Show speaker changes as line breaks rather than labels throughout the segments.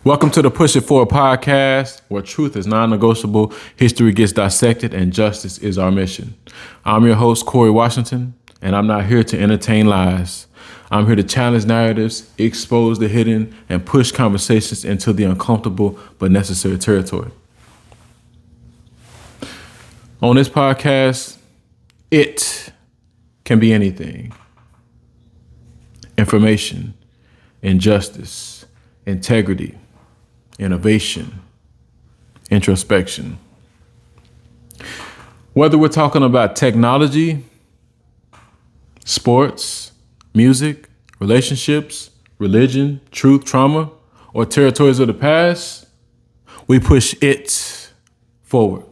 Welcome to the Push It Forward podcast, where truth is non-negotiable, history gets dissected, and justice is our mission. I'm your host, Corey Washington, and I'm not here to entertain lies. I'm here to challenge narratives, expose the hidden, and push conversations into the uncomfortable but necessary territory. On this podcast, it can be anything. Information, injustice, integrity, innovation, introspection. Whether we're talking about technology, sports, music, relationships, religion, truth, trauma, or territories of the past, we push it forward.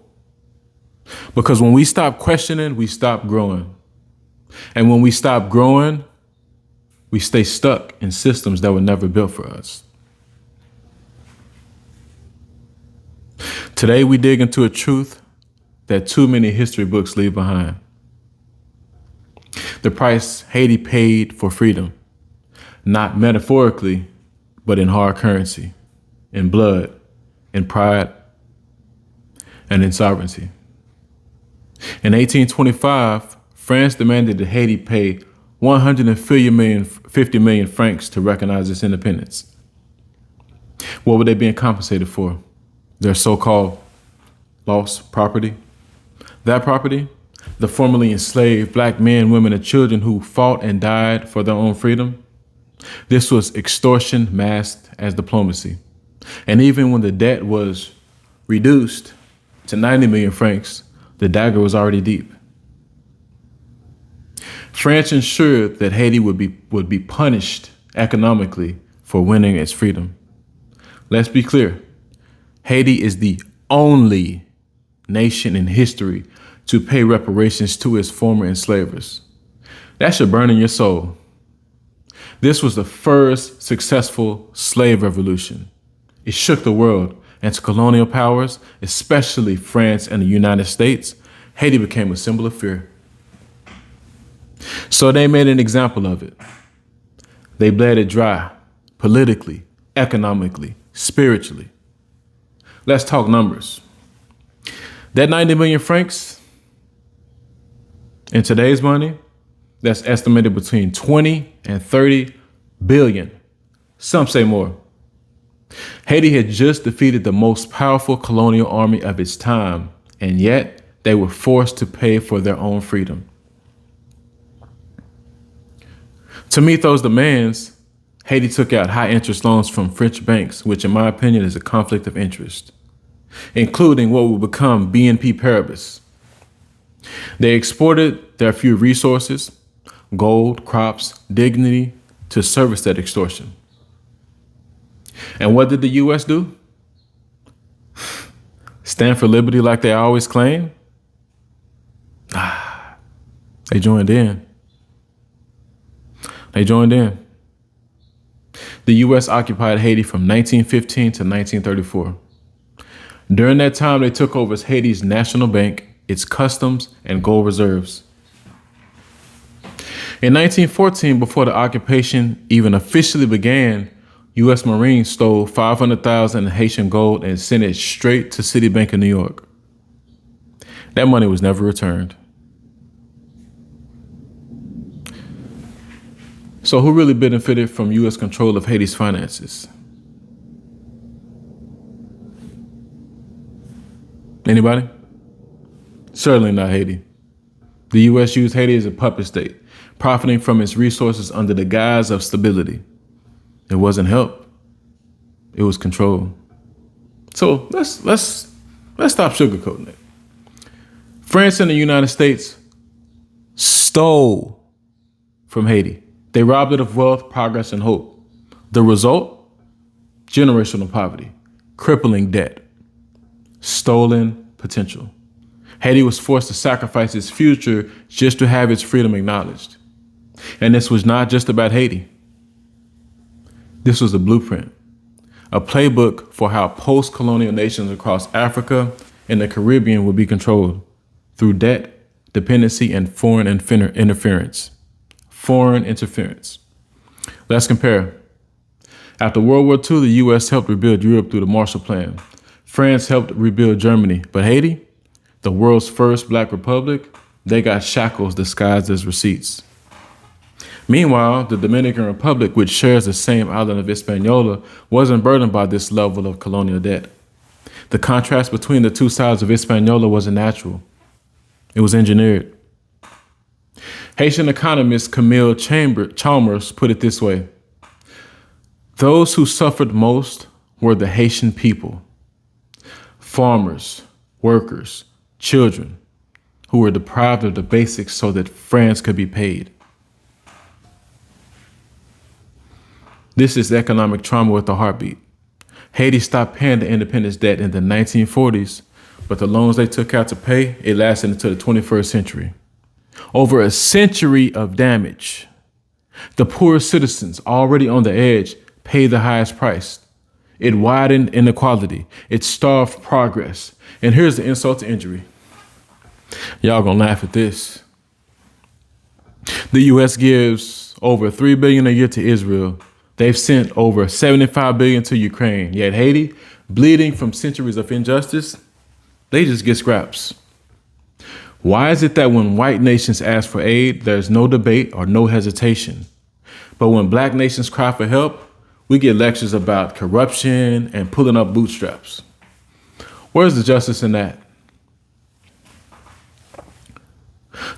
Because when we stop questioning, we stop growing. And when we stop growing, we stay stuck in systems that were never built for us. Today, we dig into a truth that too many history books leave behind. The price Haiti paid for freedom, not metaphorically, but in hard currency, in blood, in pride, and in sovereignty. In 1825, France demanded that Haiti pay 150 million francs to recognize its independence. What were they being compensated for? Their so-called lost property. That property, the formerly enslaved black men, women, and children who fought and died for their own freedom. This was extortion masked as diplomacy. And even when the debt was reduced to 90 million francs, the dagger was already deep. France ensured that Haiti would be punished economically for winning its freedom. Let's be clear. Haiti is the only nation in history to pay reparations to its former enslavers. That should burn in your soul. This was the first successful slave revolution. It shook the world, and to colonial powers, especially France and the United States, Haiti became a symbol of fear. So they made an example of it. They bled it dry, politically, economically, spiritually. Let's talk numbers. That 90 million francs, in today's money, that's estimated between 20 and 30 billion. Some say more. Haiti had just defeated the most powerful colonial army of its time, and yet they were forced to pay for their own freedom. To meet those demands, Haiti took out high interest loans from French banks, which in my opinion is a conflict of interest, including what would become BNP Paribas. They exported their few resources, gold, crops, dignity, to service that extortion. And what did the U.S. do? Stand for liberty like they always claim? They joined in. The U.S. occupied Haiti from 1915 to 1934. During that time, they took over Haiti's national bank, its customs, and gold reserves. In 1914, before the occupation even officially began, U.S. Marines stole 500,000 Haitian gold and sent it straight to Citibank in New York. That money was never returned. So who really benefited from U.S. control of Haiti's finances? Anybody? Certainly not Haiti. The U.S. used Haiti as a puppet state, profiting from its resources under the guise of stability. It wasn't help. It was control. So let's stop sugarcoating it. France and the United States stole from Haiti. They robbed it of wealth, progress, and hope. The result? Generational poverty, crippling debt, stolen potential. Haiti was forced to sacrifice its future just to have its freedom acknowledged. And this was not just about Haiti. This was a blueprint, a playbook for how post-colonial nations across Africa and the Caribbean would be controlled through debt, dependency, and foreign interference. Let's compare. After World War II, the U.S. helped rebuild Europe through the Marshall Plan. France helped rebuild Germany, but Haiti, the world's first black republic, they got shackles disguised as receipts. Meanwhile, the Dominican Republic, which shares the same island of Hispaniola, wasn't burdened by this level of colonial debt. The contrast between the two sides of Hispaniola wasn't natural. It was engineered. Haitian economist Camille Chalmers put it this way: those who suffered most were the Haitian people, farmers, workers, children, who were deprived of the basics so that France could be paid. This is economic trauma with a heartbeat. Haiti stopped paying the independence debt in the 1940s, but the loans they took out to pay, it lasted until the 21st century. Over a century of damage. The poor citizens, already on the edge, paid the highest price. It widened inequality. It starved progress. And here's the insult to injury. Y'all gonna laugh at this. The U.S. gives over $3 billion a year to Israel. They've sent over $75 billion to Ukraine. Yet Haiti, bleeding from centuries of injustice, they just get scraps. Why is it that when white nations ask for aid, there's no debate or no hesitation? But when black nations cry for help, we get lectures about corruption and pulling up bootstraps. Where's the justice in that?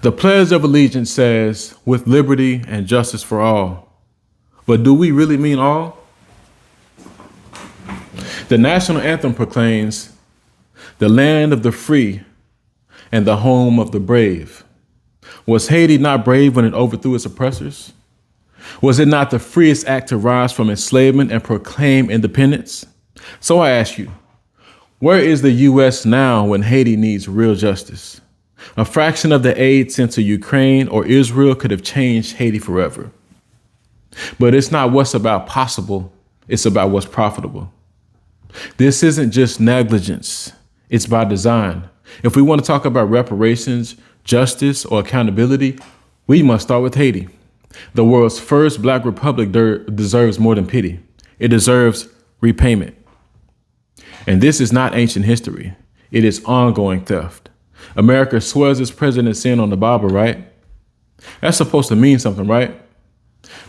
The Pledge of Allegiance says, with liberty and justice for all. But do we really mean all? The national anthem proclaims, the land of the free and the home of the brave. Was Haiti not brave when it overthrew its oppressors? Was it not the freest act to rise from enslavement and proclaim independence? So I ask you, where is the U.S. now when Haiti needs real justice? A fraction of the aid sent to Ukraine or Israel could have changed Haiti forever. But it's not what's about possible, it's about what's profitable. This isn't just negligence, it's by design. If we want to talk about reparations, justice, or accountability, we must start with Haiti. The world's first black republic deserves more than pity. It deserves repayment. And this is not ancient history. It is ongoing theft. America swears its president's sin on the Bible, right? That's supposed to mean something, right?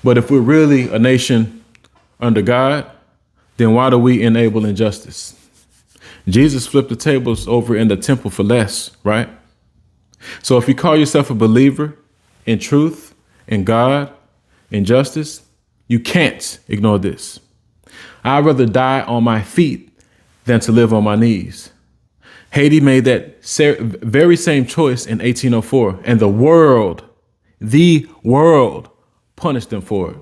But if we're really a nation under God, then why do we enable injustice? Jesus flipped the tables over in the temple for less, right? So if you call yourself a believer in truth, in God, in justice, you can't ignore this. I'd rather die on my feet than to live on my knees. Haiti made that very same choice in 1804, and the world punished them for it.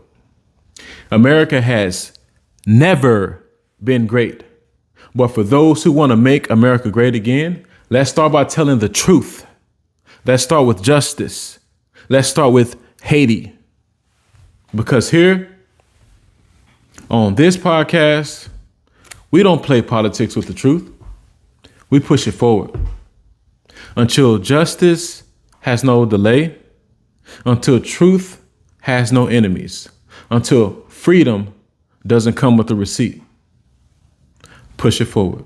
America has never been great. But for those who want to make America great again, let's start by telling the truth. Let's start with justice. Let's start with Haiti. Because here on this podcast, we don't play politics with the truth. We push it forward. Until justice has no delay, until truth has no enemies, until freedom doesn't come with a receipt. Push it forward.